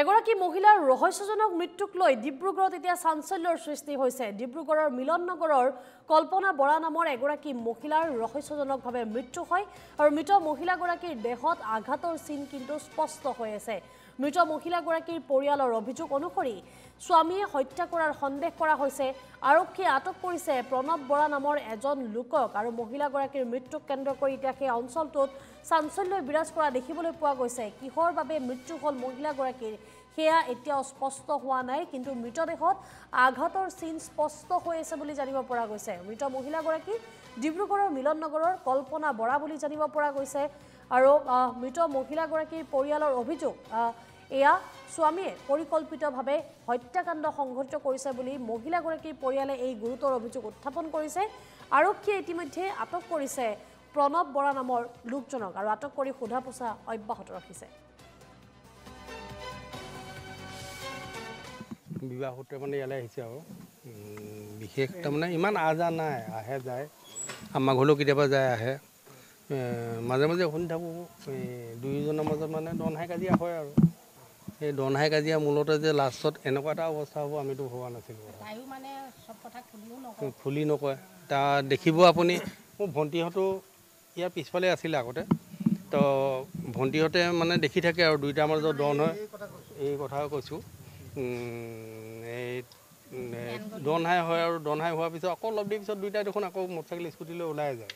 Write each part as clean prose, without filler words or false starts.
এগৰাকী মহিলাৰ ৰহস্যজনক মৃত্যুক লৈ ডিব্ৰুগড়ত এতিয়া চাঞ্চল্যৰ সৃষ্টি হৈছে। ডিব্ৰুগড়ৰ মিলন নগৰৰ কল্পনা বৰা নামৰ এগৰাকী মহিলাৰ ৰহস্যজনকভাৱে মৃত্যু হয় আৰু মৃত মহিলাগৰাকীৰ দেহত আঘাতৰ চিন কিন্তু স্পষ্ট হৈ আছে। মৃত মহিলাগৰাকীৰ পৰিয়ালৰ অভিযোগ অনুসৰি স্বামীয়ে হত্যা কৰাৰ সন্দেহ কৰা হৈছে। আৰক্ষীয়ে আটক কৰিছে প্ৰণৱ বৰা নামৰ এজন লোকক আৰু মহিলাগৰাকীৰ মৃত্যুক কেন্দ্ৰ কৰি এতিয়া সেই অঞ্চলটোত চাঞ্চল্য বিৰাজ কৰা দেখিবলৈ পোৱা গৈছে। কিহৰ বাবে মৃত্যু হ'ল মহিলাগৰাকীৰ সেয়া এতিয়াও স্পষ্ট হোৱা নাই, কিন্তু মৃতদেহত আঘাতৰ চিন স্পষ্ট হৈ আছে বুলি জানিব পৰা গৈছে। মৃত মহিলাগৰাকী ডিব্ৰুগড়ৰ মিলন নগৰৰ কল্পনা বৰা বুলি জানিব পৰা গৈছে আৰু মৃত মহিলাগৰাকীৰ পৰিয়ালৰ অভিযোগ এয়া স্বামীয়ে পৰিকল্পিতভাৱে হত্যাকাণ্ড সংঘটিত কৰিছে বুলি মহিলাগৰাকীৰ পৰিয়ালে এই গুৰুতৰ অভিযোগ উত্থাপন কৰিছে। আৰক্ষীয়ে ইতিমধ্যে আটক কৰিছে প্ৰণৱ বৰা নামৰ লোকজনক আৰু আটক কৰি সোধা পোছা অব্যাহত ৰাখিছে। বিবাহ সূত্ৰে মানে ইয়ালৈ আহিছে আৰু বিশেষ তাৰমানে ইমান আহ নাই, আহে যায়, আমাৰ ঘৰলৈও কেতিয়াবা যায় আহে। মাজে মাজে শুনি থাকোঁ দুয়োজনৰ মাজত মানে দনহাই কাজিয়া হয় আৰু সেই দনহাই কাজিয়া মূলতে যে লাষ্টত এনেকুৱা এটা অৱস্থা হ'ব আমিতো ভবা নাছিলোঁ। খুলি নকয় তা দেখিব আপুনি। মোৰ ভণ্টিহঁতো ইয়াৰ পিছফালে আছিলে আগতে, তো ভণ্টিহঁতে মানে দেখি থাকে আৰু দুইটাৰ মাজত দন হয়। এই কথা কৈছোঁ, এই দনহাই হয় আৰু দনহাই হোৱাৰ পিছত আকৌ অলপ দেৰি পিছত দুইটাই দেখোন আকৌ মটৰচাইকেল স্কুটিলৈ ওলাই যায়,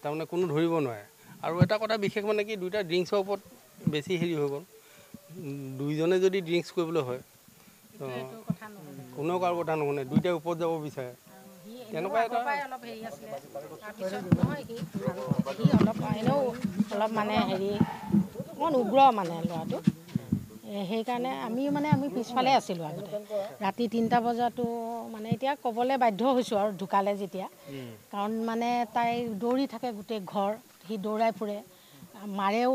তাৰমানে কোনো ধৰিব নোৱাৰে। আৰু এটা কথা বিশেষ মানে কি, দুইটা ড্ৰিংকছৰ ওপৰত বেছি হেৰি হৈ গ'ল। দুইজনে যদি ড্ৰিংকছ কৰিবলৈ হয় কোনেও কাৰো কথা নুশুনে, দুইটাই ওপৰত যাব বিচাৰে। তেনেকুৱা এটা অলপ মানে হেৰি অকণ উগ্ৰ মানে ল'ৰাটো। সেইকাৰণে আমি পিছফালে আছিলোঁ আগতে। ৰাতি 3টা বজাতো মানে এতিয়া ক'বলৈ বাধ্য হৈছোঁ আৰু ঢুকালে যেতিয়া, কাৰণ মানে তাই দৌৰি থাকে গোটেই ঘৰ, সি দৌৰাই ফুৰে, মাৰেও,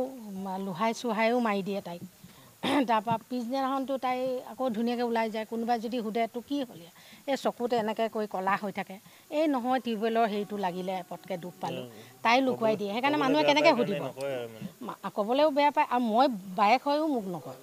লোহাই চোহাইও মাৰি দিয়ে তাইক। তাৰপৰা পিছদিনাখনতো তাই আকৌ ধুনীয়াকৈ ওলাই যায়। কোনোবাই যদি সোধে তো কি হ'লে, এই চকুতে এনেকৈ কৰি ক'লা হৈ থাকে, এই নহয় টিউবৱেলৰ হেৰিটো লাগিলে পটকৈ দুখ পালোঁ, তাই লুকুৱাই দিয়ে। সেইকাৰণে মানুহে কেনেকৈ সুধিব, ক'বলৈও বেয়া পায় আৰু মই বায়েক হৈও মোক নকয়।